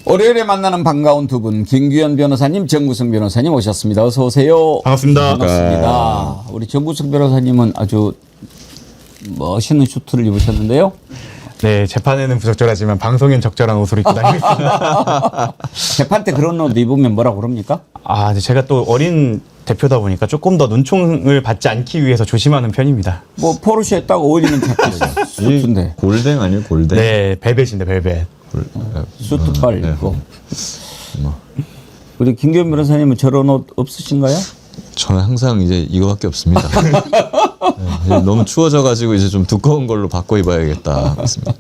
월요일에 만나는 반가운 두 분, 김규현 변호사님, 정구승 변호사님 오셨습니다. 어서 오세요. 반갑습니다. 반갑습니다. 우리 정구승 변호사님은 아주 멋있는 슈트를 입으셨는데요. 네, 재판에는 부적절하지만 방송엔 적절한 옷을 입고 다니고 있습니다. 재판 때 그런 옷 입으면 뭐라고 그럽니까? 아, 제가 또 어린 대표다 보니까 조금 더 눈총을 받지 않기 위해서 조심하는 편입니다. 뭐 포르쉐에 딱 어울리는 자켓 슈트인데. 골댕 아니에요? 골댕? 네, 벨벳인데 벨벳. 슈트빨 입고. 우리 김규현 변호사님은 저런 옷 없으신가요? 저는 항상 이제 이거밖에 없습니다. 네, 너무 추워져가지고 이제 좀 두꺼운 걸로 바꿔 입어야겠다. 맞습니다.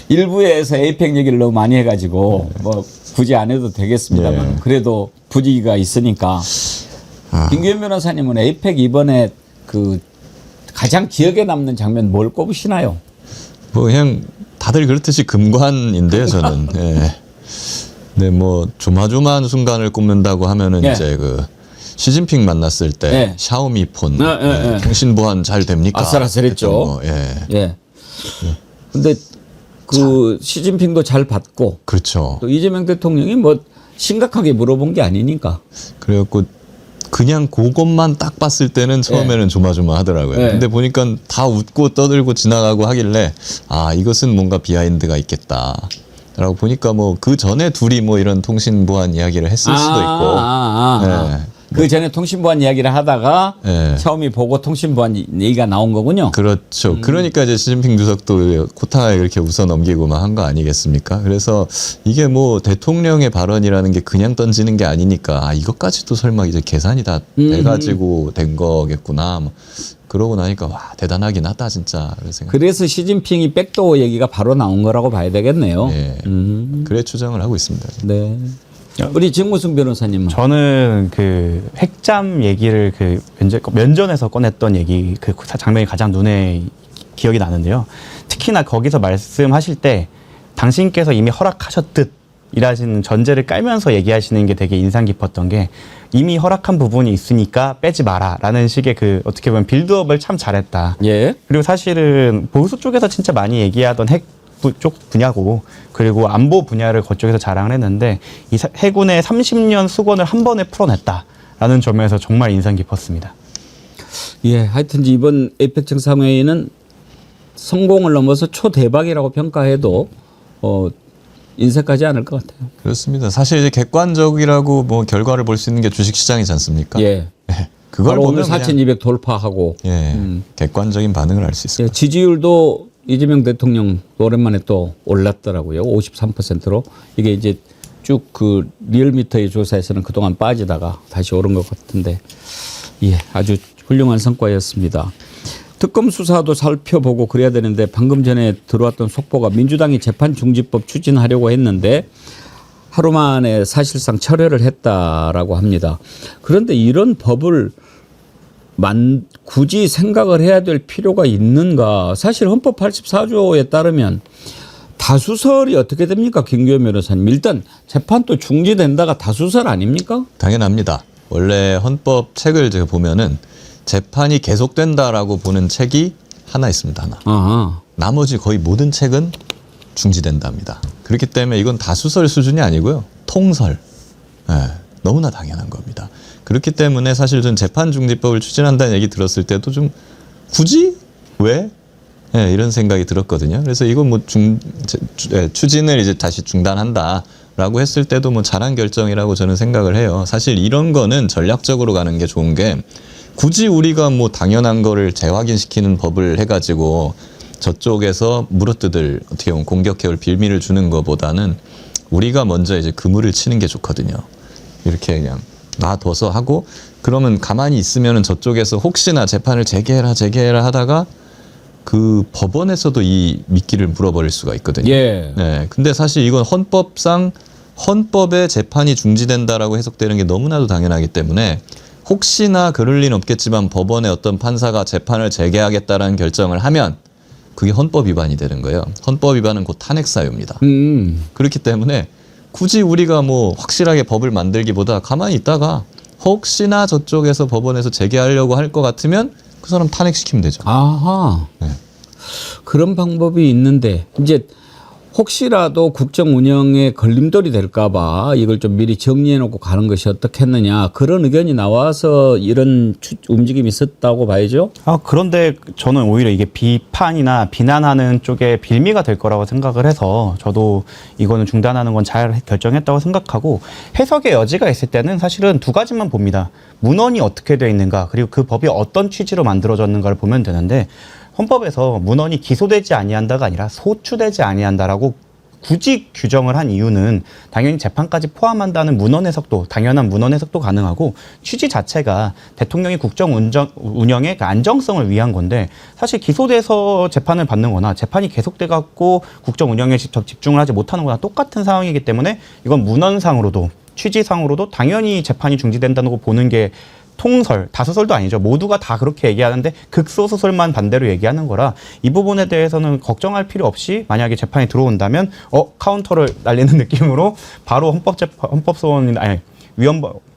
일부에서 에이펙 얘기를 너무 많이 해가지고 뭐 굳이 안 해도 되겠습니다만 예. 그래도 분위기가 있으니까 김규현 변호사님은 에이펙 이번에 그 가장 기억에 남는 장면 뭘 꼽으시나요? 뭐 그냥 다들 그렇듯이 금관인데요, 저는. 예. 네, 뭐 조마조마한 순간을 꼽는다고 하면은 예. 이제 그 시진핑 만났을 때 예. 샤오미 폰 예. 통신 보안 잘 됩니까? 아슬아슬했죠. 했던 거, 예. 예. 근데 그 시진핑도 잘 받고 그렇죠. 또 이재명 대통령이 뭐 심각하게 물어본 게 아니니까. 그래갖고 그냥 그것만 딱 봤을 때는 처음에는 조마조마하더라고요. 네. 근데 보니까 다 웃고 떠들고 지나가고 하길래 아 이것은 뭔가 비하인드가 있겠다라고 보니까 뭐 그 전에 둘이 뭐 이런 통신 보안 이야기를 했을 수도 있고. 네. 그 전에 통신보안 이야기를 하다가 네. 처음이 보고 통신보안 얘기가 나온 거군요. 그렇죠. 그러니까 이제 시진핑 주석도 코타에 이렇게 웃어 넘기고 막 한 거 아니겠습니까? 그래서 이게 뭐 대통령의 발언이라는 게 그냥 던지는 게 아니니까 아, 이것까지도 설마 이제 계산이 다 돼가지고 된 거겠구나. 뭐 그러고 나니까 와 대단하긴 하다 진짜. 그래서 시진핑이 백도어 얘기가 바로 나온 거라고 봐야 되겠네요. 예. 그래 추정을 하고 있습니다. 네. 우리 정무승 변호사님은 저는 그 핵잠 얘기를 그 면전에서 꺼냈던 얘기 그 장면이 가장 눈에 기억이 나는데요. 특히나 거기서 말씀하실 때 당신께서 이미 허락하셨듯 이라시는 전제를 깔면서 얘기하시는 게 되게 인상 깊었던 게 이미 허락한 부분이 있으니까 빼지 마라라는 식의 그 어떻게 보면 빌드업을 참 잘했다. 예. 그리고 사실은 보수 쪽에서 진짜 많이 얘기하던 핵 쪽 분야고 그리고 안보 분야를 그쪽에서 자랑을 했는데 이 해군의 30년 수건을 한 번에 풀어냈다라는 점에서 정말 인상 깊었습니다. 예, 하여튼 이번 에이펙 정상회의는 성공을 넘어서 초대박이라고 평가해도 인색하지 않을 것 같아요. 그렇습니다. 사실 이제 객관적이라고 뭐 결과를 볼 수 있는 게 주식시장이지 않습니까? 예. 그걸 바로 오늘 보면 4,200 돌파하고 객관적인 반응을 알 수 있을 예, 것 같아요. 지지율도 이재명 대통령 오랜만에 또 올랐더라고요. 53%로. 이게 이제 쭉 그 리얼미터의 조사에서는 그동안 빠지다가 다시 오른 것 같은데 예, 아주 훌륭한 성과였습니다. 특검 수사도 살펴보고 그래야 되는데 방금 전에 들어왔던 속보가 민주당이 재판중지법 추진하려고 했는데 하루 만에 사실상 철회를 했다라고 합니다. 그런데 이런 법을 굳이 생각을 해야 될 필요가 있는가? 사실 헌법 84조에 따르면 다수설이 어떻게 됩니까? 김규현 변호사님. 일단 재판도 중지된다가 다수설 아닙니까? 당연합니다. 원래 헌법 책을 제가 보면은 재판이 계속된다라고 보는 책이 하나 있습니다. 하나. 아하. 나머지 거의 모든 책은 중지된답니다. 그렇기 때문에 이건 다수설 수준이 아니고요. 통설. 네, 너무나 당연한 겁니다. 그렇기 때문에 사실 전 재판중지법을 추진한다는 얘기 들었을 때도 좀 굳이? 왜? 네, 이런 생각이 들었거든요. 그래서 이건 뭐 추진을 이제 다시 중단한다라고 했을 때도 뭐 잘한 결정이라고 저는 생각을 해요. 사실 이런 거는 전략적으로 가는 게 좋은 게 굳이 우리가 뭐 당연한 거를 재확인시키는 법을 해가지고 저쪽에서 물어뜯을 어떻게 보면 공격해올 빌미를 주는 것보다는 우리가 먼저 이제 그물을 치는 게 좋거든요. 이렇게 그냥 놔둬서 하고 그러면 가만히 있으면은 저쪽에서 혹시나 재판을 재개해라 하다가 그 법원에서도 이 미끼를 물어버릴 수가 있거든요. 예. 네. 근데 사실 이건 헌법상 헌법에 재판이 중지된다라고 해석되는 게 너무나도 당연하기 때문에 혹시나 그럴 리는 없겠지만 법원의 어떤 판사가 재판을 재개하겠다라는 결정을 하면 그게 헌법 위반이 되는 거예요. 헌법 위반은 곧 탄핵 사유입니다. 그렇기 때문에 굳이 우리가 뭐 확실하게 법을 만들기보다 가만히 있다가 혹시나 저쪽에서 법원에서 재개하려고 할 것 같으면 그 사람 탄핵시키면 되죠. 아하. 네. 그런 방법이 있는데 이제 혹시라도 국정 운영에 걸림돌이 될까봐 이걸 좀 미리 정리해놓고 가는 것이 어떻겠느냐 그런 의견이 나와서 이런 움직임이 있었다고 봐야죠. 그런데 저는 오히려 이게 비판이나 비난하는 쪽에 빌미가 될 거라고 생각을 해서 저도 이거는 중단하는 건 잘 결정했다고 생각하고 해석의 여지가 있을 때는 사실은 두 가지만 봅니다. 문헌이 어떻게 되어 있는가 그리고 그 법이 어떤 취지로 만들어졌는가를 보면 되는데 헌법에서 문헌이 기소되지 아니한다가 아니라 소추되지 아니한다라고 굳이 규정을 한 이유는 당연히 재판까지 포함한다는 문헌 해석도 당연한 문헌 해석도 가능하고 취지 자체가 대통령이 국정 운영의 그 안정성을 위한 건데 사실 기소돼서 재판을 받는 거나 재판이 계속돼 갖고 국정 운영에 직접 집중을 하지 못하는 거나 똑같은 상황이기 때문에 이건 문헌상으로도 취지상으로도 당연히 재판이 중지된다고 보는 게 통설, 다수설도 아니죠. 모두가 다 그렇게 얘기하는데 극소수설만 반대로 얘기하는 거라 이 부분에 대해서는 걱정할 필요 없이 만약에 재판이 들어온다면 카운터를 날리는 느낌으로 바로 헌법소원이나 아니 위헌법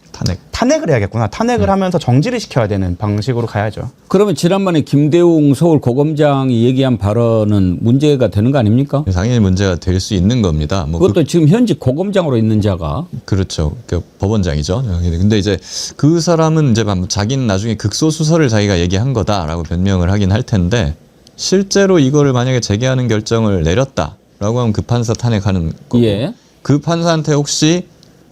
탄핵을 해야겠구나. 탄핵을 하면서 정지를 시켜야 되는 방식으로 가야죠. 그러면 지난번에 김대웅 서울고검장이 얘기한 발언은 문제가 되는 거 아닙니까? 당연히 문제가 될 수 있는 겁니다. 뭐 그것도 지금 현직 고검장으로 있는 자가. 그렇죠. 그 법원장이죠. 근데 이제 그 사람은 이제 자기는 나중에 극소수설을 자기가 얘기한 거다라고 변명을 하긴 할 텐데 실제로 이거를 만약에 재개하는 결정을 내렸다라고 하면 그 판사 탄핵하는 거고 예. 그 판사한테 혹시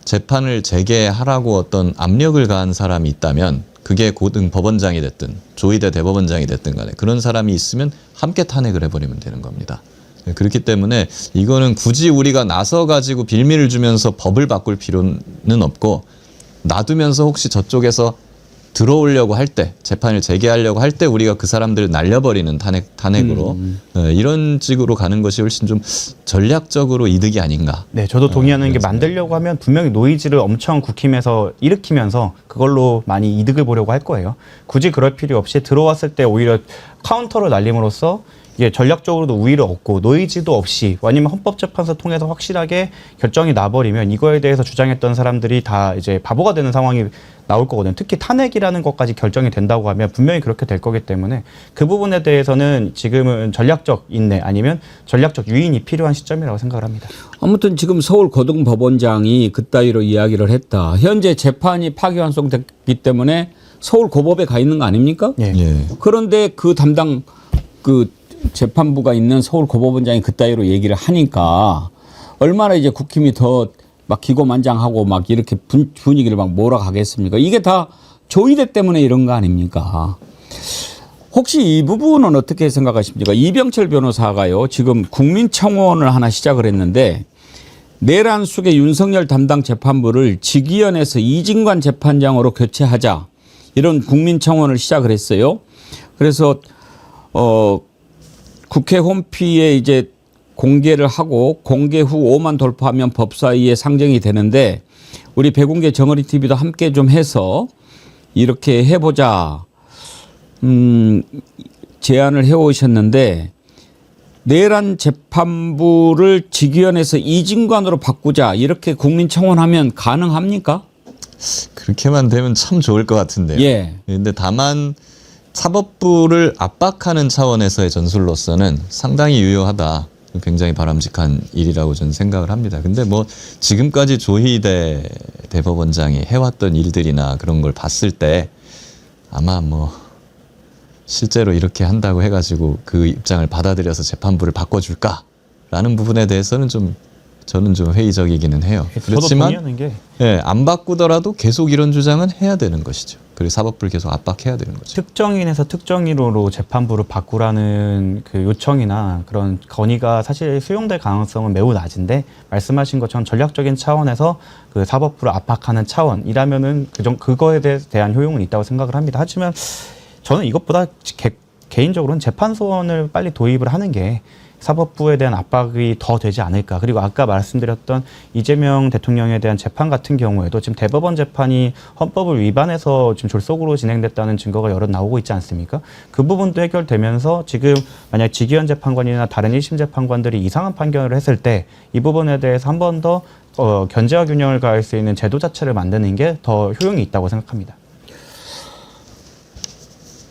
재판을 재개하라고 어떤 압력을 가한 사람이 있다면 그게 고등 법원장이 됐든 조희대 대법원장이 됐든 간에 그런 사람이 있으면 함께 탄핵을 해버리면 되는 겁니다. 그렇기 때문에 이거는 굳이 우리가 나서 가지고 빌미를 주면서 법을 바꿀 필요는 없고 놔두면서 혹시 저쪽에서 들어오려고 할 때 재판을 재개하려고 할 때 우리가 그 사람들을 날려버리는 탄핵으로 이런 식으로 가는 것이 훨씬 좀 전략적으로 이득이 아닌가. 네, 저도 동의하는 게 만들려고 하면 분명히 노이즈를 엄청 국힘에서 일으키면서 그걸로 많이 이득을 보려고 할 거예요. 굳이 그럴 필요 없이 들어왔을 때 오히려 카운터를 날림으로써 이게 전략적으로도 우위를 얻고 노이즈도 없이 아니면 헌법재판소 통해서 확실하게 결정이 나버리면 이거에 대해서 주장했던 사람들이 다 이제 바보가 되는 상황이 나올 거거든요. 특히 탄핵이라는 것까지 결정이 된다고 하면 분명히 그렇게 될 거기 때문에 그 부분에 대해서는 지금은 전략적 인내 아니면 전략적 유인이 필요한 시점이라고 생각을 합니다. 아무튼 지금 서울고등법원장이 그따위로 이야기를 했다. 현재 재판이 파기환송됐기 때문에 서울고법에 가 있는 거 아닙니까? 예. 예. 그런데 그 담당 그 재판부가 있는 서울고법원장이 그따위로 얘기를 하니까 얼마나 이제 국힘이 더 막 기고만장하고 막 이렇게 분위기를 막 몰아가겠습니까? 이게 다 조희대 때문에 이런 거 아닙니까? 혹시 이 부분은 어떻게 생각하십니까? 이병철 변호사가요, 지금 국민청원을 하나 시작을 했는데 내란 숙의 윤석열 담당 재판부를 직위원회에서 이진관 재판장으로 교체하자 이런 국민청원을 시작을 했어요. 그래서 국회 홈피에 이제 공개를 하고 공개 후 5만 돌파하면 법사위에 상정이 되는데 우리 백운계 정어리 TV도 함께 좀 해서 이렇게 해보자 제안을 해오셨는데 내란 재판부를 직위원회에서 이진관으로 바꾸자 이렇게 국민청원하면 가능합니까? 그렇게만 되면 참 좋을 것 같은데요. 예. 근데 다만 사법부를 압박하는 차원에서의 전술로서는 상당히 유효하다. 굉장히 바람직한 일이라고 저는 생각을 합니다. 근데 뭐 지금까지 조희대 대법원장이 해왔던 일들이나 그런 걸 봤을 때 아마 뭐 실제로 이렇게 한다고 해가지고 그 입장을 받아들여서 재판부를 바꿔줄까라는 부분에 대해서는 좀 저는 좀 회의적이기는 해요. 그렇지만 저도 동의하는 게 예, 안 바꾸더라도 계속 이런 주장은 해야 되는 것이죠. 그리고 사법부를 계속 압박해야 되는 거죠. 특정인에서 특정인으로 재판부를 바꾸라는 그 요청이나 그런 건의가 사실 수용될 가능성은 매우 낮은데 말씀하신 것처럼 전략적인 차원에서 그 사법부를 압박하는 차원이라면은 그거에 대한 효용은 있다고 생각을 합니다. 하지만 저는 이것보다 개인적으로는 재판소원을 빨리 도입을 하는 게 사법부에 대한 압박이 더 되지 않을까. 그리고 아까 말씀드렸던 이재명 대통령에 대한 재판 같은 경우에도 지금 대법원 재판이 헌법을 위반해서 지금 졸속으로 진행됐다는 증거가 여러 나오고 있지 않습니까? 그 부분도 해결되면서 지금 만약 직위원 재판관이나 다른 1심 재판관들이 이상한 판결을 했을 때 이 부분에 대해서 한 번 더 견제와 균형을 가할 수 있는 제도 자체를 만드는 게 더 효용이 있다고 생각합니다.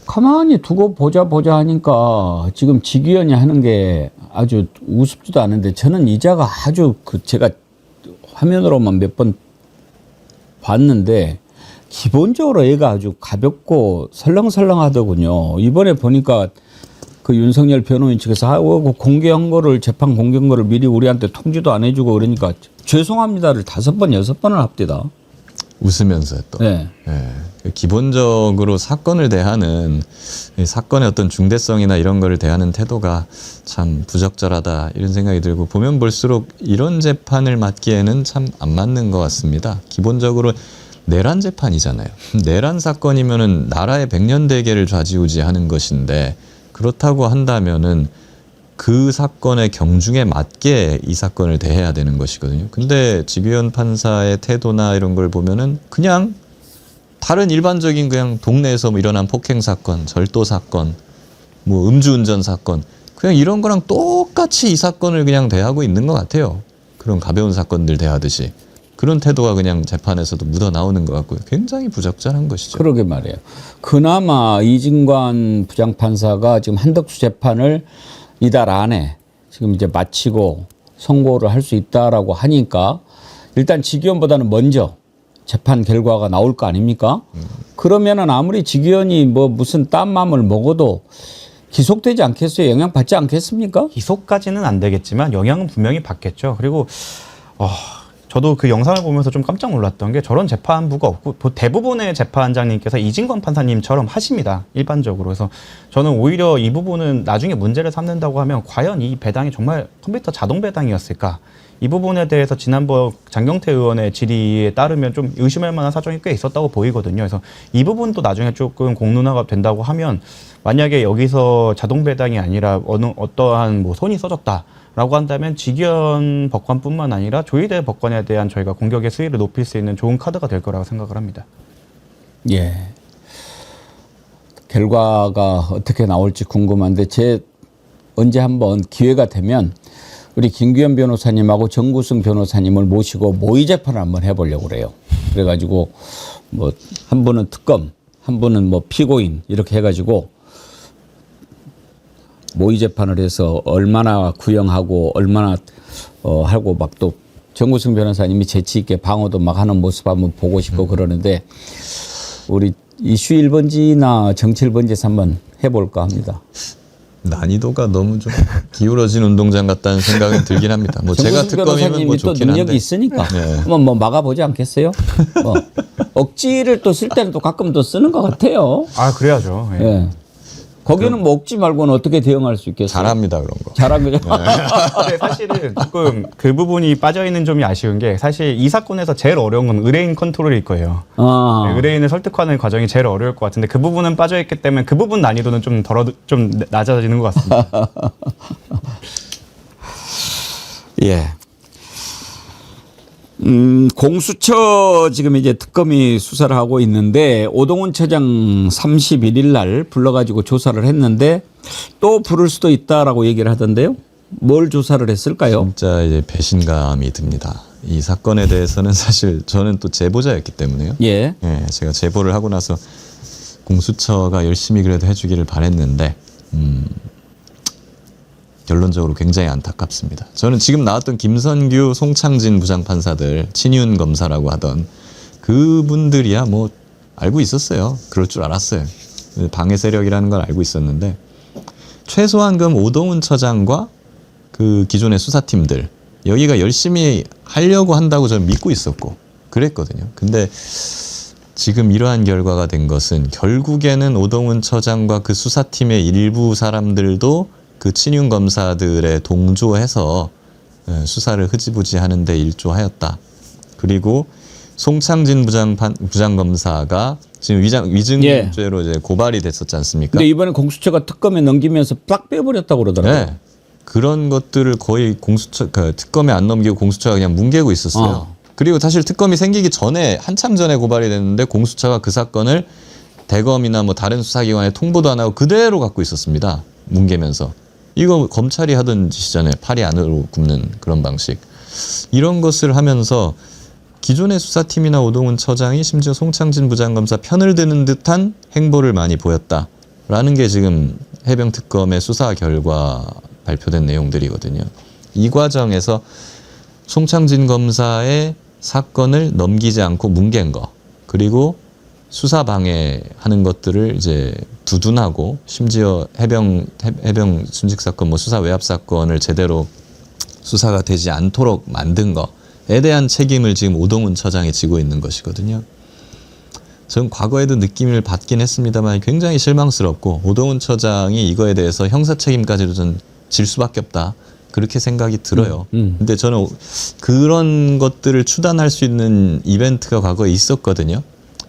가만히 두고 보자 하니까 지금 직위원이 하는 게 아주 우습지도 않은데 저는 이자가 아주 그 제가 화면으로만 몇 번 봤는데 기본적으로 얘가 아주 가볍고 설렁설렁하더군요. 이번에 보니까 그 윤석열 변호인 측에서 공개한 거를 재판 공개한 거를 미리 우리한테 통지도 안 해주고 그러니까 죄송합니다를 5번 6번을 합디다. 웃으면서 또. 네. 예. 기본적으로 사건을 대하는 이 사건의 어떤 중대성이나 이런 거를 대하는 태도가 참 부적절하다 이런 생각이 들고 보면 볼수록 이런 재판을 맡기에는 참 안 맞는 것 같습니다. 기본적으로 내란 재판이잖아요. 내란 사건이면은 나라의 백년대계를 좌지우지하는 것인데 그렇다고 한다면은 그 사건의 경중에 맞게 이 사건을 대해야 되는 것이거든요. 근데 지규현 판사의 태도나 이런 걸 보면은 그냥 다른 일반적인 그냥 동네에서 뭐 일어난 폭행 사건, 절도 사건, 뭐 음주운전 사건 그냥 이런 거랑 똑같이 이 사건을 그냥 대하고 있는 것 같아요. 그런 가벼운 사건들 대하듯이. 그런 태도가 그냥 재판에서도 묻어 나오는 것 같고요. 굉장히 부적절한 것이죠. 그러게 말이에요. 그나마 이진관 부장판사가 지금 한덕수 재판을 이달 안에 지금 이제 마치고 선고를 할 수 있다라고 하니까 일단 지기현보다는 먼저 재판 결과가 나올 거 아닙니까? 그러면은 아무리 지기현이 뭐 무슨 딴 맘을 먹어도 기속되지 않겠어요? 영향받지 않겠습니까? 기소까지는 안 되겠지만 영향은 분명히 받겠죠. 그리고 저도 그 영상을 보면서 좀 깜짝 놀랐던 게 저런 재판부가 없고 대부분의 재판장님께서 이진관 판사님처럼 하십니다. 일반적으로. 그래서 저는 오히려 이 부분은 나중에 문제를 삼는다고 하면 과연 이 배당이 정말 컴퓨터 자동 배당이었을까? 이 부분에 대해서 지난번 장경태 의원의 질의에 따르면 좀 의심할 만한 사정이 꽤 있었다고 보이거든요. 그래서 이 부분도 나중에 조금 공론화가 된다고 하면 만약에 여기서 자동 배당이 아니라 어떠한 뭐 손이 써졌다라고 한다면 지기현 법관뿐만 아니라 조희대 법관에 대한 저희가 공격의 수위를 높일 수 있는 좋은 카드가 될 거라고 생각을 합니다. 예. 결과가 어떻게 나올지 궁금한데 언제 한번 기회가 되면 우리 김규현 변호사님하고 정구승 변호사님을 모시고 모의 재판을 한번 해보려고 그래요. 그래가지고 뭐 한 분은 특검, 한 분은 뭐 피고인 이렇게 해가지고 모의 재판을 해서 얼마나 구형하고 얼마나 하고 막 또 정구승 변호사님이 재치 있게 방어도 막 하는 모습 한번 보고 싶고 그러는데 우리 이슈 1번지나 정치 1번지에서 한번 해볼까 합니다. 난이도가 너무 좀 기울어진 운동장 같다는 생각은 들긴 합니다. 뭐 제가 특검이면 뭐 또 좋긴 능력이 한데. 있으니까 네. 한번 뭐 막아보지 않겠어요? 억지를 또 쓸 때는 또 가끔 또 쓰는 것 같아요. 아, 그래야죠. 예. 예. 거기는 뭐 억지 말고는 어떻게 대응할 수 있겠어요? 잘합니다 그런 거. 잘한 거죠. 근데 사실은 조금 그 부분이 빠져있는 점이 아쉬운 게 사실 이 사건에서 제일 어려운 건 의뢰인 컨트롤일 거예요. 네, 의뢰인을 설득하는 과정이 제일 어려울 것 같은데 그 부분은 빠져있기 때문에 그 부분 난이도는 좀 낮아지는 것 같습니다. 예. 공수처 지금 이제 특검이 수사를 하고 있는데 오동훈 처장 31일 날 불러가지고 조사를 했는데 또 부를 수도 있다라고 얘기를 하던데요. 뭘 조사를 했을까요? 진짜 이제 배신감이 듭니다. 이 사건에 대해서는 사실 저는 또 제보자였기 때문에요. 예. 예, 제가 제보를 하고 나서 공수처가 열심히 그래도 해주기를 바랬는데 결론적으로 굉장히 안타깝습니다. 저는 지금 나왔던 김선규, 송창진 부장판사들, 친윤 검사라고 하던 그분들이야 뭐 알고 있었어요. 그럴 줄 알았어요. 방해 세력이라는 걸 알고 있었는데 최소한 그럼 오동훈 처장과 그 기존의 수사팀들 여기가 열심히 하려고 한다고 저는 믿고 있었고 그랬거든요. 근데 지금 이러한 결과가 된 것은 결국에는 오동훈 처장과 그 수사팀의 일부 사람들도 그 친윤 검사들의 동조해서 수사를 흐지부지 하는데 일조하였다. 그리고 송창진 부장검사가 지금 위증죄로 이제 고발이 됐었지 않습니까? 근데 이번에 공수처가 특검에 넘기면서 딱 빼버렸다고 그러더라고요. 네. 그런 것들을 거의 특검에 안 넘기고 공수처가 그냥 뭉개고 있었어요. 그리고 사실 특검이 생기기 전에 한참 전에 고발이 됐는데 공수처가 그 사건을 대검이나 뭐 다른 수사기관에 통보도 안 하고 그대로 갖고 있었습니다. 뭉개면서. 이거 검찰이 하던 짓이잖아요. 팔이 안으로 굽는 그런 방식. 이런 것을 하면서 기존의 수사팀이나 오동훈 처장이 심지어 송창진 부장검사 편을 드는 듯한 행보를 많이 보였다라는 게 지금 해병특검의 수사 결과다 발표된 내용들이거든요. 이 과정에서 송창진 검사의 사건을 넘기지 않고 뭉갠 거, 그리고 수사 방해하는 것들을 이제 두둔하고 심지어 해병 순직 사건, 뭐 수사 외압 사건을 제대로 수사가 되지 않도록 만든 거에 대한 책임을 지금 오동훈 처장이 지고 있는 것이거든요. 저는 과거에도 느낌을 받긴 했습니다만 굉장히 실망스럽고 오동훈 처장이 이거에 대해서 형사 책임까지도 좀 질 수밖에 없다. 그렇게 생각이 들어요. 근데 저는 그런 것들을 추단할 수 있는 이벤트가 과거에 있었거든요.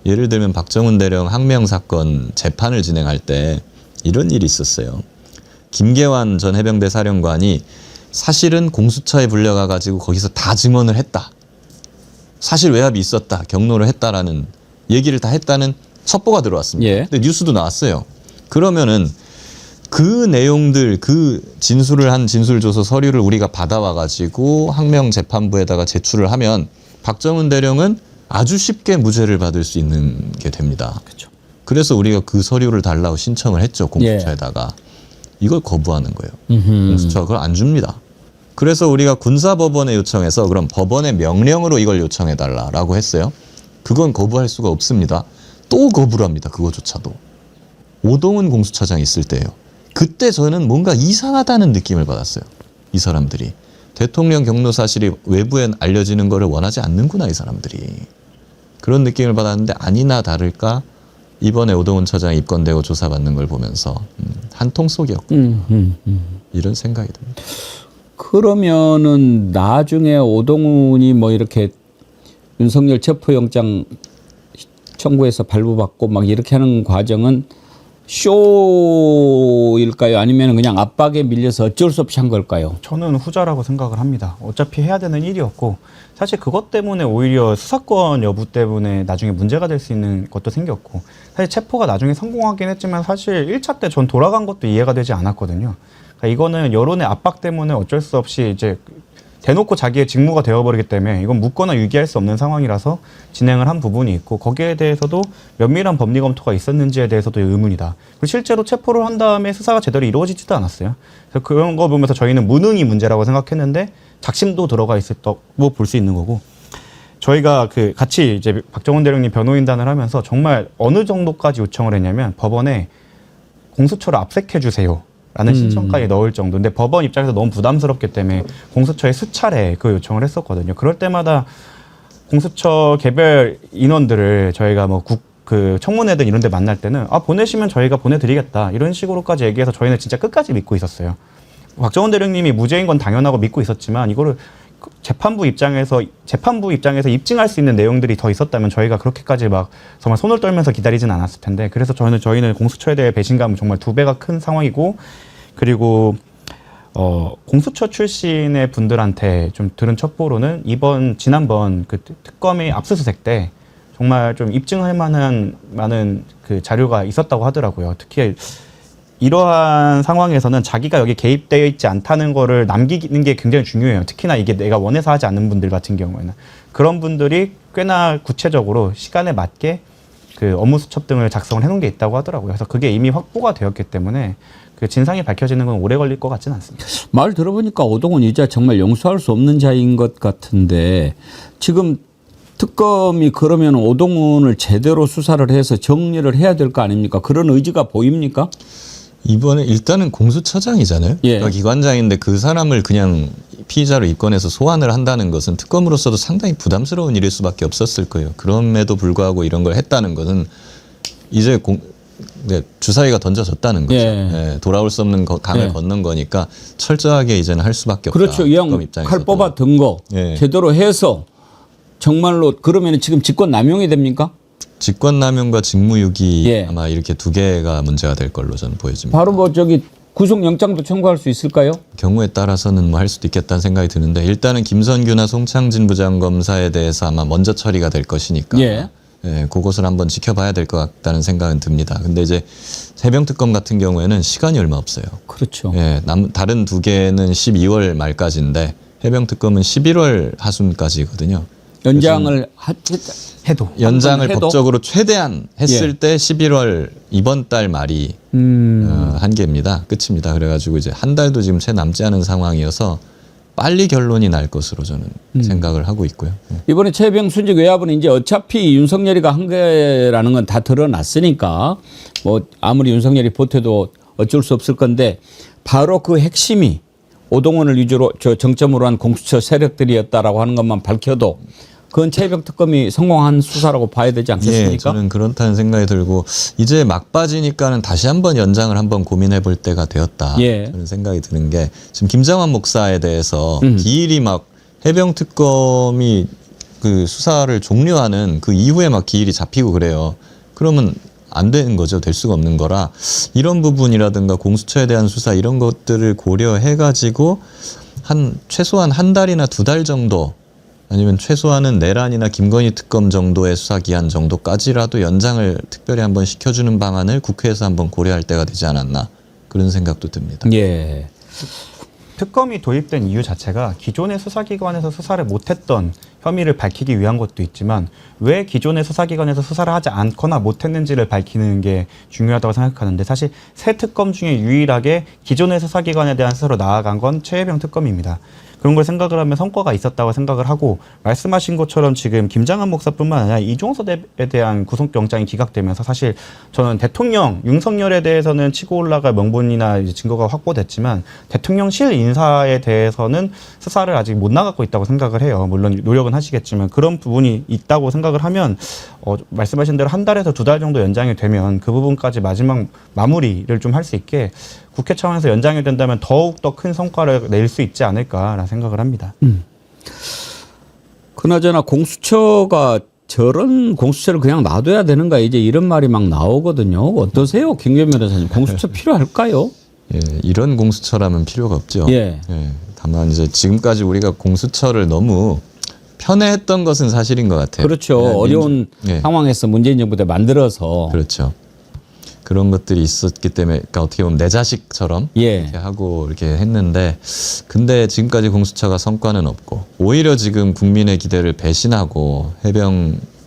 예를 들면 박정훈 대령 항명 사건 재판을 진행할 때 이런 일이 있었어요. 김계환 전 해병대 사령관이 사실은 공수처에 불려가 가지고 거기서 다 증언을 했다. 사실 외압이 있었다. 경로를 했다라는 얘기를 다 했다는 첩보가 들어왔습니다. 예. 근데 뉴스도 나왔어요. 그러면은 그 내용들, 그 진술을 한 진술조서 서류를 우리가 받아와 가지고 항명 재판부에다가 제출을 하면 박정훈 대령은 아주 쉽게 무죄를 받을 수 있는 게 됩니다. 그렇죠. 그래서 우리가 그 서류를 달라고 신청을 했죠. 공수처에다가. 이걸 거부하는 거예요. 공수처가 그걸 안 줍니다. 그래서 우리가 군사법원에 요청해서 그럼 법원의 명령으로 이걸 요청해달라고 했어요. 그건 거부할 수가 없습니다. 또 거부를 합니다. 그거조차도. 오동훈 공수처장 있을 때예요. 그때 저는 뭔가 이상하다는 느낌을 받았어요. 이 사람들이. 대통령 경로 사실이 외부에 알려지는 거를 원하지 않는구나, 이 사람들이. 그런 느낌을 받았는데 아니나 다를까 이번에 오동훈 처장이 입건되고 조사받는 걸 보면서 한통 속이었고 이런 생각이 듭니다. 그러면은 나중에 오동훈이 뭐 이렇게 윤석열 체포영장 청구해서 발부받고 막 이렇게 하는 과정은 쇼일까요? 아니면 그냥 압박에 밀려서 어쩔 수 없이 한 걸까요? 저는 후자라고 생각을 합니다. 어차피 해야 되는 일이었고 사실 그것 때문에 오히려 수사권 여부 때문에 나중에 문제가 될 수 있는 것도 생겼고 사실 체포가 나중에 성공하긴 했지만 사실 1차 때 전 돌아간 것도 이해가 되지 않았거든요. 그러니까 이거는 여론의 압박 때문에 어쩔 수 없이 이제 대놓고 자기의 직무가 되어버리기 때문에 이건 묻거나 유기할 수 없는 상황이라서 진행을 한 부분이 있고 거기에 대해서도 면밀한 법리 검토가 있었는지에 대해서도 의문이다. 그리고 실제로 체포를 한 다음에 수사가 제대로 이루어지지도 않았어요. 그래서 그런 거 보면서 저희는 무능이 문제라고 생각했는데 작심도 들어가 있었다고 볼 수 있는 거고 저희가 그 같이 이제 박정훈 대령님 변호인단을 하면서 정말 어느 정도까지 요청을 했냐면 법원에 공수처를 압색해 주세요. 라는 신청까지 넣을 정도인데 법원 입장에서 너무 부담스럽기 때문에 공수처에 수차례 그 요청을 했었거든요. 그럴 때마다 공수처 개별 인원들을 저희가 뭐 그 청문회든 이런 데 만날 때는 보내시면 저희가 보내드리겠다 이런 식으로까지 얘기해서 저희는 진짜 끝까지 믿고 있었어요. 박정훈 대령님이 무죄인 건 당연하고 믿고 있었지만 이거를 재판부 입장에서 입증할 수 있는 내용들이 더 있었다면 저희가 그렇게까지 막 정말 손을 떨면서 기다리진 않았을 텐데 그래서 저희는 공수처에 대해 배신감은 정말 2배가 큰 상황이고 그리고 공수처 출신의 분들한테 좀 들은 첩보로는 지난번 그 특검의 압수수색 때 정말 좀 입증할 만한 많은 그 자료가 있었다고 하더라고요. 특히 이러한 상황에서는 자기가 여기 개입되어 있지 않다는 거를 남기는 게 굉장히 중요해요. 특히나 이게 내가 원해서 하지 않는 분들 같은 경우에는. 그런 분들이 꽤나 구체적으로 시간에 맞게 그 업무 수첩 등을 작성을 해놓은 게 있다고 하더라고요. 그래서 그게 이미 확보가 되었기 때문에 그 진상이 밝혀지는 건 오래 걸릴 것 같지는 않습니다. 말 들어보니까 오동훈 이자 정말 용서할 수 없는 자인 것 같은데 지금 특검이 그러면 오동훈을 제대로 수사를 해서 정리를 해야 될 거 아닙니까? 그런 의지가 보입니까? 이번에 일단은 공수처장이잖아요. 예. 그러니까 기관장인데 그 사람을 그냥 피의자로 입건해서 소환을 한다는 것은 특검으로서도 상당히 부담스러운 일일 수밖에 없었을 거예요. 그럼에도 불구하고 이런 걸 했다는 것은 이제 주사위가 던져졌다는 거죠. 예, 돌아올 수 없는 강을 건넌 거니까 철저하게 이제는 할 수밖에 없다. 그렇죠. 이 형 칼 뽑아 든 거 제대로 해서 정말로 그러면 지금 직권 남용이 됩니까? 직권남용과 직무유기 아마 이렇게 두 개가 문제가 될 걸로 저는 보여집니다. 바로 뭐 저기 구속영장도 청구할 수 있을까요? 경우에 따라서는 뭐 할 수도 있겠다는 생각이 드는데 일단은 김선규나 송창진 부장검사에 대해서 아마 먼저 처리가 될 것이니까 그것을 한번 지켜봐야 될 것 같다는 생각은 듭니다. 근데 이제 해병특검 같은 경우에는 시간이 얼마 없어요. 그렇죠. 다른 두 개는 12월 말까지인데 해병특검은 11월 하순까지거든요. 연장을 해도 연장을 해도? 법적으로 최대한 했을 예. 때 11월 이번 달 말이 한계입니다. 끝입니다. 그래가지고 이제 한 달도 지금 채 남지 않은 상황이어서 빨리 결론이 날 것으로 저는 생각을 하고 있고요. 예. 이번에 최병 순직 외압은 이제 어차피 윤석열이가 한 거라는 건 다 드러났으니까 뭐 아무리 윤석열이 보태도 어쩔 수 없을 건데 바로 그 핵심이 오동원을 위주로 정점으로 한 공수처 세력들이었다라고 하는 것만 밝혀도 그건 최병 특검이 성공한 수사라고 봐야 되지 않겠습니까? 예, 저는 그렇다는 생각이 들고 이제 막바지니까는 다시 한번 연장을 한번 고민해 볼 때가 되었다. 예. 저는 생각이 드는 게 지금 김장환 목사에 대해서 기일이 막 해병 특검이 그 수사를 종료하는 그 이후에 막 기일이 잡히고 그래요. 그러면 안 되는 거죠. 될 수가 없는 거라 이런 부분이라든가 공수처에 대한 수사 이런 것들을 고려해 가지고 최소한 한 달이나 두 달 정도 아니면 최소한은 내란이나 김건희 특검 정도의 수사 기한 정도까지라도 연장을 특별히 한번 시켜주는 방안을 국회에서 한번 고려할 때가 되지 않았나 그런 생각도 듭니다. 예. 특검이 도입된 이유 자체가 기존의 수사기관에서 수사를 못했던 혐의를 밝히기 위한 것도 있지만 왜 기존의 수사기관에서 수사를 하지 않거나 못했는지를 밝히는 게 중요하다고 생각하는데 사실 새 특검 중에 유일하게 기존의 수사기관에 대한 수사로 나아간 건 최혜병 특검입니다. 그런 걸 생각을 하면 성과가 있었다고 생각을 하고 말씀하신 것처럼 지금 김장한 목사뿐만 아니라 이종섭에 대한 구속영장이 기각되면서 사실 저는 대통령 윤석열에 대해서는 치고 올라갈 명분이나 이제 증거가 확보됐지만 대통령실 인사에 대해서는 수사를 아직 못 나가고 있다고 생각을 해요. 물론 노력은 하시겠지만 그런 부분이 있다고 생각을 하면 말씀하신 대로 한 달에서 두 달 정도 연장이 되면 그 부분까지 마지막 마무리를 좀 할 수 있게 국회 차원에서 연장이 된다면 더욱 더 큰 성과를 낼 수 있지 않을까라는 생각을 합니다. 그나저나 공수처가 저런 공수처를 그냥 놔둬야 되는가 이제 이런 말이 막 나오거든요. 어떠세요, 김경민 변호사님? 공수처 필요할까요? 예, 이런 공수처라면 필요가 없죠. 예. 예, 다만 이제 지금까지 우리가 공수처를 너무 편애했던 것은 사실인 것 같아요. 그렇죠. 예, 어려운 예. 상황에서 문재인 정부 때 만들어서 그렇죠. 그런 것들이 있었기 때문에 그러니까 어떻게 보면 내 자식처럼 예. 이렇게 하고 이렇게 했는데 근데 지금까지 공수처가 성과는 없고 오히려 지금 국민의 기대를 배신하고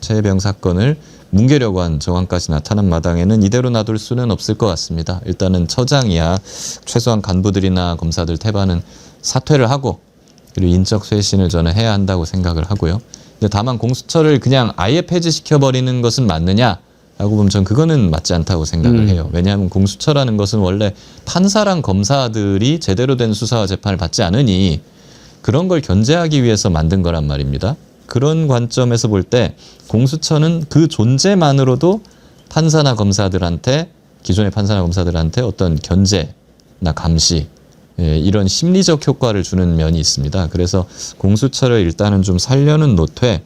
최해병 사건을 뭉개려고 한 정황까지 나타난 마당에는 이대로 놔둘 수는 없을 것 같습니다. 일단은 처장이야 최소한 간부들이나 검사들 태반은 사퇴를 하고 그리고 인적 쇄신을 저는 해야 한다고 생각을 하고요. 근데 다만 공수처를 그냥 아예 폐지시켜버리는 것은 맞느냐? 라고 보면 전 그거는 맞지 않다고 생각을 해요. 왜냐하면 공수처라는 것은 원래 판사랑 검사들이 제대로 된 수사와 재판을 받지 않으니 그런 걸 견제하기 위해서 만든 거란 말입니다. 그런 관점에서 볼 때 공수처는 그 존재만으로도 판사나 검사들한테 기존의 판사나 검사들한테 어떤 견제나 감시 이런 심리적 효과를 주는 면이 있습니다. 그래서 공수처를 일단은 좀 살려는 노퇴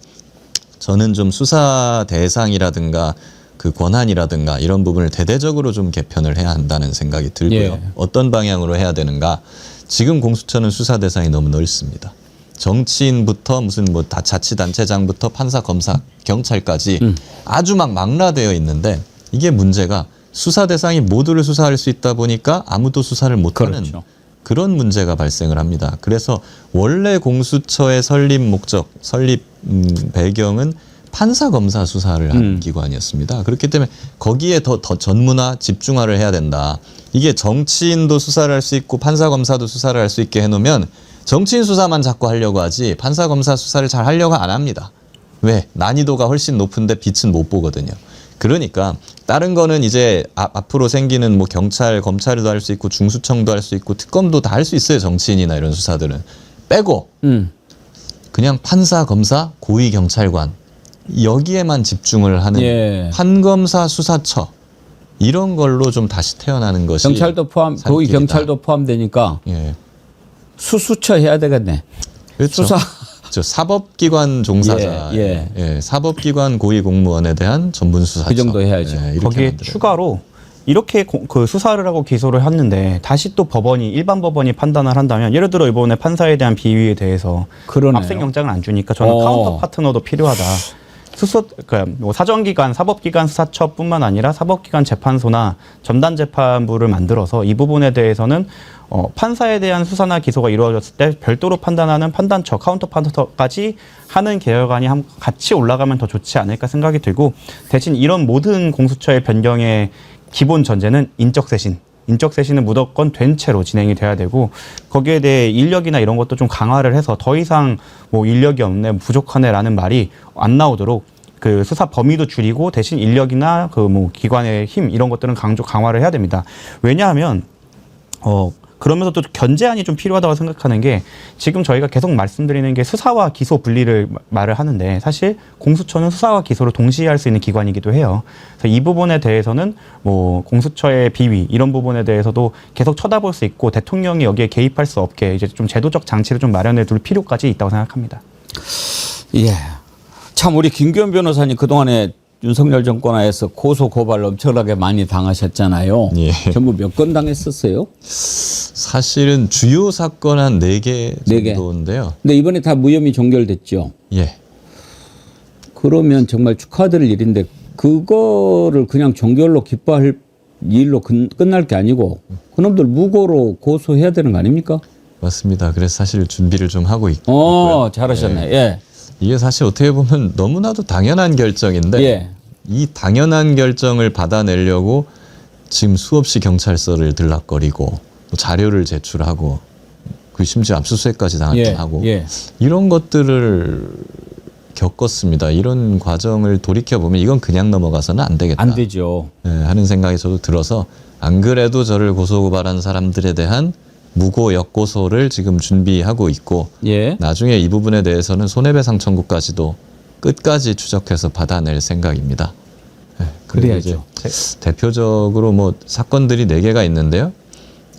저는 좀 수사 대상이라든가 그 권한이라든가 이런 부분을 대대적으로 좀 개편을 해야 한다는 생각이 들고요. 예. 어떤 방향으로 해야 되는가? 지금 공수처는 수사 대상이 너무 넓습니다. 정치인부터 무슨 뭐 다 자치단체장부터 판사, 검사, 경찰까지 아주 막 망라되어 있는데 이게 문제가 수사 대상이 모두를 수사할 수 있다 보니까 아무도 수사를 못하는 그렇죠. 그런 문제가 발생을 합니다. 그래서 원래 공수처의 설립 목적, 설립 배경은 판사 검사 수사를 하는 기관이었습니다. 그렇기 때문에 거기에 더 전문화, 집중화를 해야 된다. 이게 정치인도 수사를 할 수 있고 판사 검사도 수사를 할 수 있게 해놓으면 정치인 수사만 자꾸 하려고 하지 판사 검사 수사를 잘 하려고 안 합니다. 왜? 난이도가 훨씬 높은데 빛은 못 보거든요. 그러니까 다른 거는 이제 앞으로 생기는 뭐 경찰, 검찰도 할 수 있고 중수청도 할 수 있고 특검도 다 할 수 있어요. 정치인이나 이런 수사들은. 빼고 그냥 판사, 검사, 고위경찰관 여기에만 집중을 하는 예. 판검사 수사처 이런 걸로 좀 다시 태어나는 것이 경찰도 포함, 살 거기 길이다. 경찰도 포함되니까 예. 수수처 해야 되겠네. 그렇죠. 수사. 저 사법기관 종사자, 예, 예, 사법기관 고위공무원에 대한 전문 수사처 그 정도 해야죠. 이렇게 거기에 만들어요. 추가로 이렇게 그 수사를 하고 기소를 했는데 다시 또 법원이 일반 법원이 판단을 한다면 예를 들어 이번에 판사에 대한 비위에 대해서 그러네요. 압수영장을 안 주니까 저는 어. 카운터 파트너도 필요하다. 그러니까 뭐 사정기관, 사법기관 수사처뿐만 아니라 사법기관 재판소나 전담재판부를 만들어서 이 부분에 대해서는 판사에 대한 수사나 기소가 이루어졌을 때 별도로 판단하는 판단처, 카운터 판단처까지 하는 개혁안이 같이 올라가면 더 좋지 않을까 생각이 들고, 대신 이런 모든 공수처의 변경의 기본 전제는 인적쇄신은 무조건 된 채로 진행이 돼야 되고, 거기에 대해 인력이나 이런 것도 좀 강화를 해서 더 이상 뭐 인력이 없네, 부족하네라는 말이 안 나오도록 그 수사 범위도 줄이고 대신 인력이나 그 뭐 기관의 힘 이런 것들은 강화를 해야 됩니다. 왜냐하면 그러면서도 견제안이 좀 필요하다고 생각하는 게, 지금 저희가 계속 말씀드리는 게 수사와 기소 분리를 말을 하는데, 사실 공수처는 수사와 기소를 동시에 할 수 있는 기관이기도 해요. 그래서 이 부분에 대해서는 뭐 공수처의 비위 이런 부분에 대해서도 계속 쳐다볼 수 있고, 대통령이 여기에 개입할 수 없게 이제 좀 제도적 장치를 좀 마련해 둘 필요까지 있다고 생각합니다. 예. 참 우리 김기현 변호사님 그동안에 윤석열 정권 하에서 고소 고발 엄청나게 많이 당하셨잖아요. 예. 전부 몇 건 당했었어요? 사실은 주요 사건 한 4개 네 개. 정도인데요. 근데 이번에 다 무혐의 종결됐죠. 예. 그러면 정말 축하드릴 일인데, 그거를 그냥 종결로 기뻐할 일로 끝날 게 아니고 그놈들 무고로 고소해야 되는 거 아닙니까? 맞습니다. 그래서 사실 준비를 좀 하고 있고요. 잘하셨네. 예. 이게 사실 어떻게 보면 너무나도 당연한 결정인데 예. 이 당연한 결정을 받아내려고 지금 수없이 경찰서를 들락거리고 또 자료를 제출하고 그 심지어 압수수색까지 하고 이런 것들을 겪었습니다. 이런 과정을 돌이켜보면 이건 그냥 넘어가서는 안 되겠다. 안 되죠. 하는 생각이 저도 들어서, 안 그래도 저를 고소고발한 사람들에 대한 무고 역고소를 지금 준비하고 있고, 예. 나중에 이 부분에 대해서는 손해배상 청구까지도 끝까지 추적해서 받아낼 생각입니다. 그래야죠. 이제 대표적으로 뭐 사건들이 4개가 있는데요.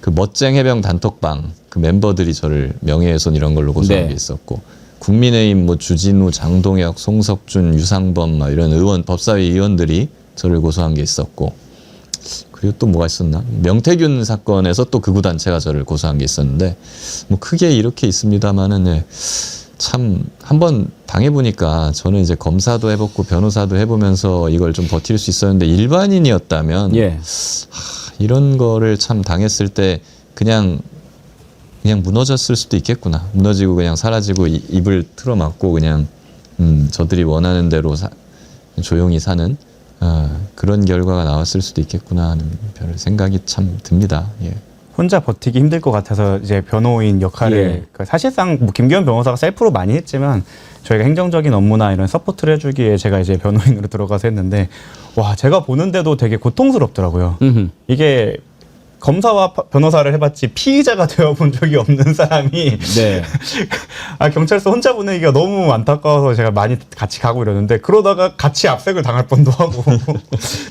그 멋쟁 해병 단톡방 그 멤버들이 저를 명예훼손 이런 걸로 고소한 네. 게 있었고, 국민의힘 뭐 주진우, 장동혁, 송석준, 유상범 막 이런 의원, 법사위 의원들이 저를 고소한 게 있었고, 그리고 또 뭐가 있었나? 명태균 사건에서 또 극우 단체가 저를 고소한 게 있었는데, 뭐 크게 이렇게 있습니다만은 참 한번 당해보니까, 저는 이제 검사도 해봤고 변호사도 해보면서 이걸 좀 버틸 수 있었는데, 일반인이었다면 이런 거를 참 당했을 때 그냥 무너졌을 수도 있겠구나. 무너지고 그냥 사라지고 입을 틀어막고 그냥 저들이 원하는 대로 조용히 사는 그런 결과가 나왔을 수도 있겠구나 하는 별 생각이 참 듭니다. 예. 혼자 버티기 힘들 것 같아서 이제 변호인 역할을 그러니까 사실상 뭐 김기현 변호사가 셀프로 많이 했지만, 저희가 행정적인 업무나 이런 서포트를 해주기에 제가 이제 변호인으로 들어가서 했는데, 와, 제가 보는데도 되게 고통스럽더라고요. 이게 검사와 변호사를 해봤지 피의자가 되어본 적이 없는 사람이 네. 경찰서 혼자 보내기가 너무 안타까워서 제가 많이 같이 가고 이러는데, 그러다가 같이 압색을 당할 뻔도 하고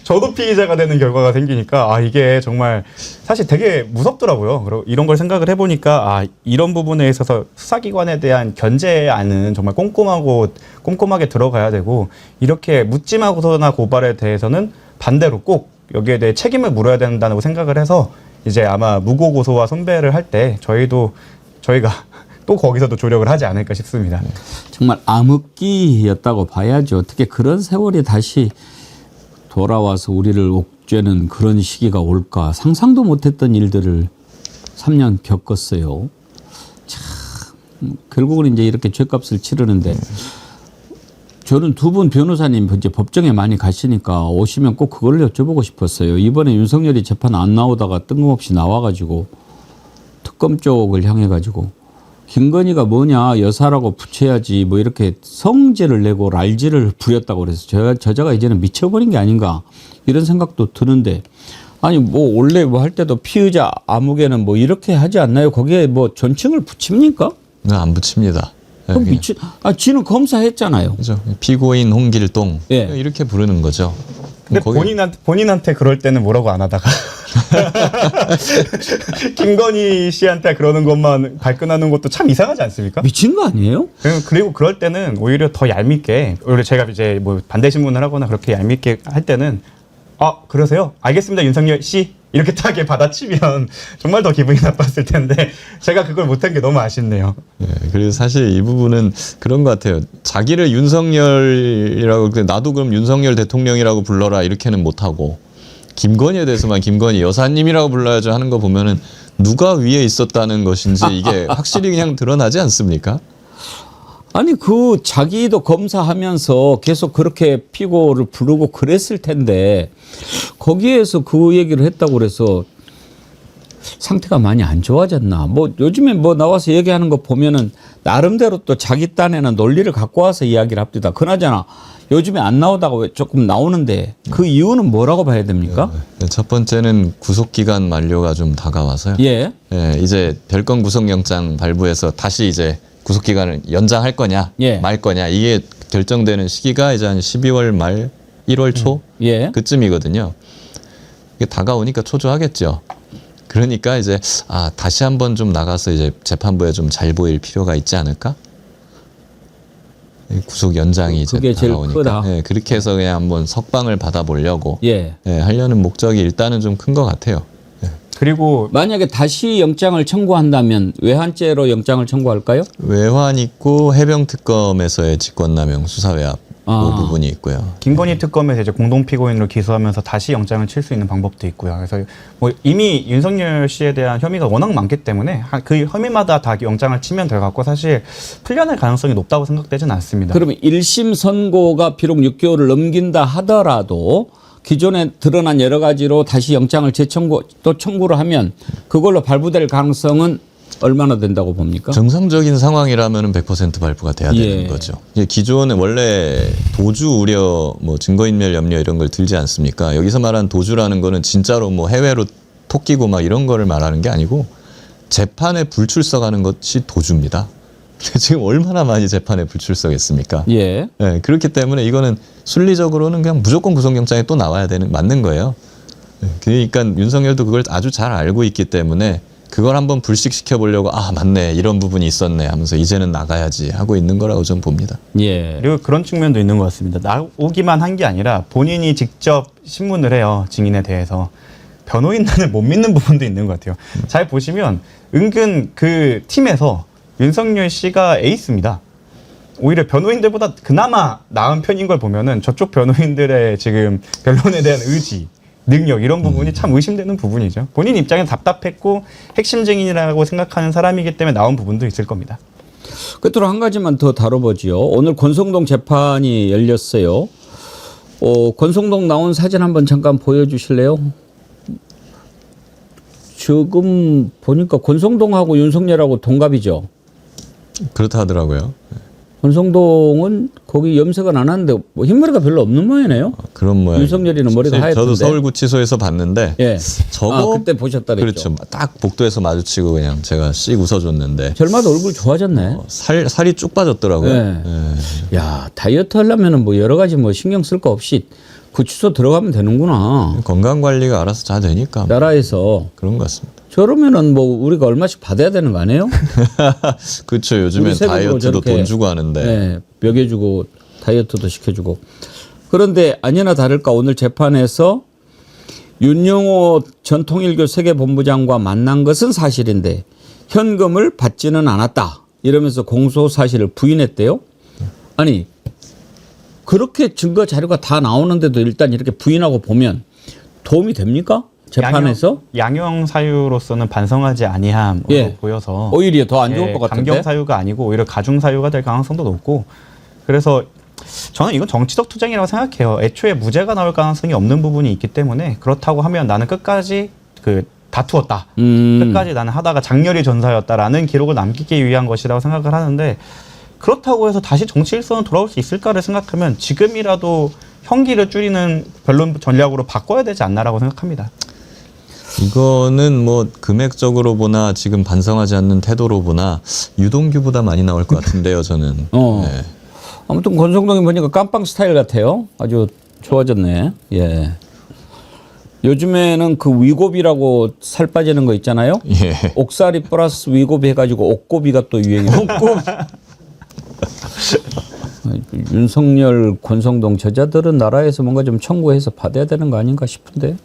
저도 피의자가 되는 결과가 생기니까 이게 정말 사실 되게 무섭더라고요. 그리고 이런 걸 생각을 해보니까 이런 부분에 있어서 수사기관에 대한 견제안은 정말 꼼꼼하게 들어가야 되고, 이렇게 묻지마고서나 고발에 대해서는 반대로 꼭 여기에 대해 책임을 물어야 된다고 생각을 해서, 이제 아마 무고 고소와 손배를 할 때 저희가 또 거기서도 조력을 하지 않을까 싶습니다. 정말 암흑기였다고 봐야죠. 어떻게 그런 세월이 다시 돌아와서 우리를 옥죄는 그런 시기가 올까. 상상도 못했던 일들을 3년 겪었어요. 참 결국은 이제 이렇게 죗값을 치르는데, 저는 두 분 변호사님 이제 법정에 많이 가시니까 오시면 꼭 그걸 여쭤보고 싶었어요. 이번에 윤석열이 재판 안 나오다가 뜬금없이 나와가지고 특검 쪽을 향해가지고 김건희가 뭐냐, 여사라고 붙여야지 뭐 이렇게 성질을 내고 랄지를 부렸다고 그래서 저자가 이제는 미쳐버린 게 아닌가 이런 생각도 드는데, 아니 뭐 원래 뭐 할 때도 피의자 아무개는 뭐 이렇게 하지 않나요? 거기에 뭐 존칭을 붙입니까? 안 붙입니다. 그럼 지는 검사했잖아요. 그렇죠. 피고인 홍길동 이렇게 부르는 거죠. 근데 본인한테 그럴 때는 뭐라고 안 하다가 김건희 씨한테 그러는 것만 발끈하는 것도 참 이상하지 않습니까? 미친 거 아니에요? 그리고 그럴 때는 오히려 더 얄밉게, 오히려 제가 이제 뭐 반대 신문을 하거나 그렇게 얄밉게 할 때는 그러세요? 알겠습니다, 윤석열 씨. 이렇게 타게 받아치면 정말 더 기분이 나빴을 텐데 제가 그걸 못한 게 너무 아쉽네요. 예, 그래서 사실 이 부분은 그런 것 같아요. 자기를 윤석열이라고 나도 그럼 윤석열 대통령이라고 불러라 이렇게는 못하고 김건희에 대해서만 김건희 여사님이라고 불러야죠 하는 거 보면은 누가 위에 있었다는 것인지 이게 확실히 그냥 드러나지 않습니까? 아니 그 자기도 검사하면서 계속 그렇게 피고를 부르고 그랬을 텐데 거기에서 그 얘기를 했다고 그래서 상태가 많이 안 좋아졌나. 뭐 요즘에 뭐 나와서 얘기하는 거 보면은 나름대로 또 자기 딴에는 논리를 갖고 와서 이야기를 합니다. 그나저나 요즘에 안 나오다가 왜 조금 나오는데 그 이유는 뭐라고 봐야 됩니까? 첫 번째는 구속기간 만료가 좀 다가와서요. 예. 예, 이제 별건 구속영장 발부해서 다시 이제 구속기간을 연장할 거냐 예. 말 거냐 이게 결정되는 시기가 이제 한 12월 말 1월 초 예. 그쯤이거든요. 이게 다가오니까 초조하겠죠. 그러니까 이제 다시 한번 좀 나가서 이제 재판부에 좀 잘 보일 필요가 있지 않을까? 구속 연장이 이제 그게 제일 다가오니까. 크다. 예, 그렇게 해서 그냥 한번 석방을 받아보려고 예. 하려는 목적이 일단은 좀 큰 것 같아요. 그리고 만약에 다시 영장을 청구한다면 외환죄로 영장을 청구할까요? 외환 있고 해병특검에서의 직권남용 수사외압 그 부분이 있고요. 김건희 특검에서 이제 공동피고인으로 기소하면서 다시 영장을 칠 수 있는 방법도 있고요. 그래서 뭐 이미 윤석열 씨에 대한 혐의가 워낙 많기 때문에 그 혐의마다 다 영장을 치면 될 것 같고 사실 풀려날 가능성이 높다고 생각되지는 않습니다. 그러면 1심 선고가 비록 6개월을 넘긴다 하더라도 기존에 드러난 여러 가지로 다시 영장을 재청구 또 청구를 하면 그걸로 발부될 가능성은 얼마나 된다고 봅니까? 정상적인 상황이라면 100% 발부가 돼야 되는 거죠. 기존에 원래 도주 우려, 뭐 증거인멸 염려 이런 걸 들지 않습니까? 여기서 말한 도주라는 거는 진짜로 뭐 해외로 토끼고 막 이런 거를 말하는 게 아니고 재판에 불출석하는 것이 도주입니다. 지금 얼마나 많이 재판에 불출석했습니까? 예. 네, 그렇기 때문에 이거는 순리적으로는 그냥 무조건 구속영장이 또 나와야 되는 맞는 거예요. 그러니까 윤석열도 그걸 아주 잘 알고 있기 때문에 그걸 한번 불식시켜 보려고 맞네 이런 부분이 있었네 하면서 이제는 나가야지 하고 있는 거라고 좀 봅니다. 예. 그리고 그런 측면도 있는 것 같습니다. 나오기만 한 게 아니라 본인이 직접 신문을 해요. 증인에 대해서. 변호인단을 못 믿는 부분도 있는 것 같아요. 잘 보시면 은근 그 팀에서 윤석열 씨가 에이스입니다. 오히려 변호인들보다 그나마 나은 편인 걸 보면은 저쪽 변호인들의 지금 변론에 대한 의지, 능력 이런 부분이 참 의심되는 부분이죠. 본인 입장엔 답답했고 핵심 증인이라고 생각하는 사람이기 때문에 나온 부분도 있을 겁니다. 끝으로 한 가지만 더 다뤄보지요. 오늘 권성동 재판이 열렸어요. 권성동 나온 사진 한번 잠깐 보여주실래요? 지금 보니까 권성동하고 윤석열하고 동갑이죠. 그렇다 하더라고요. 권성동은 거기 염색은 안 하는데 뭐 흰머리가 별로 없는 모양이네요. 그런 모양. 윤석열이는 머리가 하얗던데. 저도 서울구치소에서 봤는데 예. 저거 그때 보셨다 그랬죠. 그렇죠. 딱 복도에서 마주치고 그냥 제가 씩 웃어줬는데 젊어도 얼굴 좋아졌네. 살이 쭉 빠졌더라고요. 네. 예. 야, 다이어트 하려면은 뭐 여러 가지 뭐 신경 쓸 거 없이 구치소 들어가면 되는구나. 건강 관리가 알아서 잘 되니까 나라에서. 그런 것 같습니다. 저러면은 뭐 우리가 얼마씩 받아야 되는 거 아니에요? 그렇죠. 요즘엔 우리 세금으로 다이어트도 저렇게, 돈 주고 하는데. 네, 먹여주고 다이어트도 시켜주고. 그런데 아니나 다를까 오늘 재판에서 윤영호 전 통일교 세계본부장과 만난 것은 사실인데 현금을 받지는 않았다. 이러면서 공소 사실을 부인했대요. 아니 그렇게 증거 자료가 다 나오는데도 일단 이렇게 부인하고 보면 도움이 됩니까? 재판에서? 양형 사유로서는 반성하지 아니함으로 예. 보여서 오히려 더 안 좋을 것 같은데. 강경 사유가 아니고 오히려 가중 사유가 될 가능성도 높고 그래서 저는 이건 정치적 투쟁이라고 생각해요. 애초에 무죄가 나올 가능성이 없는 부분이 있기 때문에 그렇다고 하면 나는 끝까지 다투었다. 끝까지 나는 하다가 장렬히 전사였다라는 기록을 남기기 위한 것이라고 생각을 하는데 그렇다고 해서 다시 정치 일선은 돌아올 수 있을까를 생각하면 지금이라도 형기를 줄이는 변론 전략으로 바꿔야 되지 않나라고 생각합니다. 이거는 뭐 금액적으로 보나 지금 반성하지 않는 태도로 보나 유동규보다 많이 나올 것 같은데요, 저는. 네. 아무튼 권성동이 보니까 깜빵 스타일 같아요. 아주 좋아졌네. 예. 요즘에는 그 위고비라고 살 빠지는 거 있잖아요. 예. 옥살이 플러스 위고비 해가지고 옥고비가 또 유행이에요. 윤석열, 권성동 저자들은 나라에서 뭔가 좀 청구해서 받아야 되는 거 아닌가 싶은데.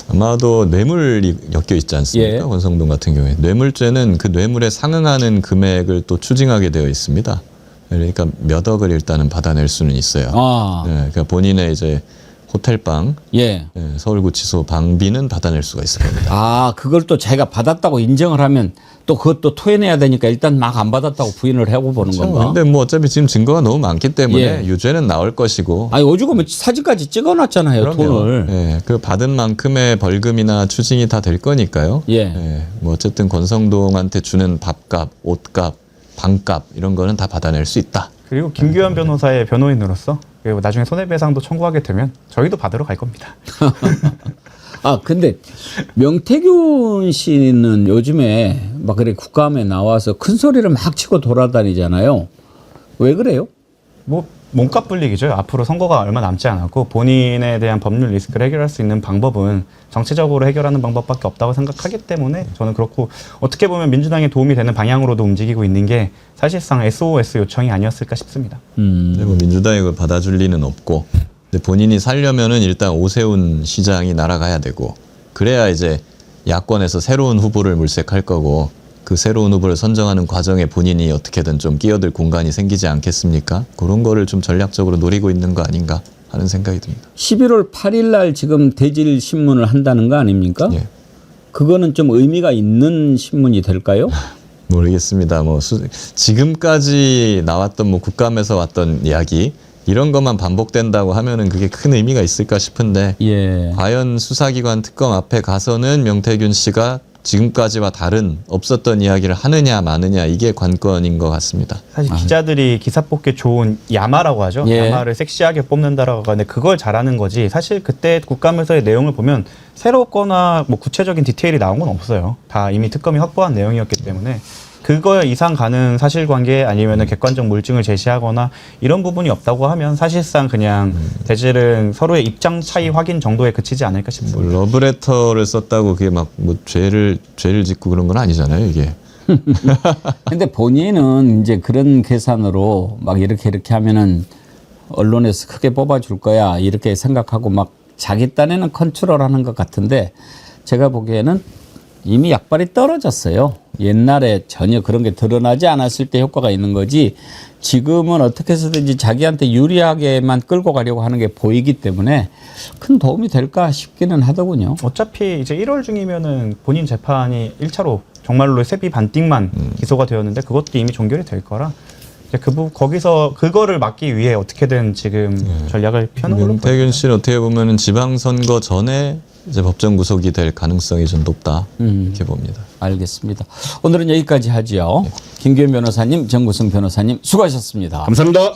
아마도 뇌물이 엮여 있지 않습니까? 예. 권성동 같은 경우에 뇌물죄는 그 뇌물에 상응하는 금액을 또 추징하게 되어 있습니다. 그러니까 몇 억을 일단은 받아낼 수는 있어요. 아, 네, 그러니까 본인의 이제 호텔방, 예. 서울구치소 방비는 받아낼 수가 있을 겁니다. 아, 그걸 또 자기가 받았다고 인정을 하면 또 그것도 토해내야 되니까 일단 막 안 받았다고 부인을 하고 보는 건가? 근데 뭐 어차피 지금 증거가 너무 많기 때문에 예. 유죄는 나올 것이고. 아니, 오죽하면 사진까지 찍어놨잖아요, 돈을. 예, 그 받은 만큼의 벌금이나 추징이 다 될 거니까요. 예. 뭐 어쨌든 권성동한테 주는 밥값, 옷값, 방값 이런 거는 다 받아낼 수 있다. 그리고 김규현 변호사의 변호인으로서 그리고 나중에 손해배상도 청구하게 되면 저희도 받으러 갈 겁니다. 아, 근데 명태균 씨는 요즘에 막 그래 국감에 나와서 큰 소리를 막 치고 돌아다니잖아요. 왜 그래요? 뭐 몸값 불리기죠. 앞으로 선거가 얼마 남지 않았고 본인에 대한 법률 리스크를 해결할 수 있는 방법은 정치적으로 해결하는 방법밖에 없다고 생각하기 때문에 저는 그렇고 어떻게 보면 민주당에 도움이 되는 방향으로도 움직이고 있는 게 사실상 SOS 요청이 아니었을까 싶습니다. 근데 뭐 민주당이 그걸 받아줄 리는 없고, 근데 본인이 살려면은 일단 오세훈 시장이 날아가야 되고, 그래야 이제 야권에서 새로운 후보를 물색할 거고, 그 새로운 후보를 선정하는 과정에 본인이 어떻게든 좀 끼어들 공간이 생기지 않겠습니까? 그런 거를 좀 전략적으로 노리고 있는 거 아닌가 하는 생각이 듭니다. 11월 8일 날 지금 대질 신문을 한다는 거 아닙니까? 예. 그거는 좀 의미가 있는 신문이 될까요? 모르겠습니다. 뭐 지금까지 나왔던 뭐 국감에서 왔던 이야기 이런 것만 반복된다고 하면은 그게 큰 의미가 있을까 싶은데, 예. 과연 수사기관 특검 앞에 가서는 명태균 씨가 지금까지와 다른 없었던 이야기를 하느냐 마느냐 이게 관건인 것 같습니다. 사실 기자들이 기사 뽑기 좋은 야마라고 하죠. 예. 야마를 섹시하게 뽑는다라고 하는데 그걸 잘하는 거지. 사실 그때 국감에서의 내용을 보면 새롭거나 뭐 구체적인 디테일이 나온 건 없어요. 다 이미 특검이 확보한 내용이었기 때문에 그거 이상 가는 사실관계 아니면 객관적 물증을 제시하거나 이런 부분이 없다고 하면 사실상 그냥 대질은 서로의 입장 차이 확인 정도에 그치지 않을까 싶습니다. 뭐 러브레터를 썼다고 그게 막 뭐 죄를 짓고 그런 건 아니잖아요, 이게. 근데 본인은 이제 그런 계산으로 막 이렇게 하면은 언론에서 크게 뽑아줄 거야 이렇게 생각하고 막 자기 딴에는 컨트롤하는 것 같은데 제가 보기에는 이미 약발이 떨어졌어요. 옛날에 전혀 그런 게 드러나지 않았을 때 효과가 있는 거지 지금은 어떻게 해서든지 자기한테 유리하게만 끌고 가려고 하는 게 보이기 때문에 큰 도움이 될까 싶기는 하더군요. 어차피 이제 1월 중이면은 본인 재판이 1차로 정말로 세비 반띵만 기소가 되었는데 그것도 이미 종결이 될 거라 이제 거기서 그거를 막기 위해 어떻게든 지금 전략을 펴는 걸로 명태균 씨는 어떻게 보면은 지방선거 전에 이제 법정 구속이 될 가능성이 좀 높다 이렇게 봅니다. 알겠습니다. 오늘은 여기까지 하지요. 김규현 변호사님, 정구승 변호사님 수고하셨습니다. 감사합니다.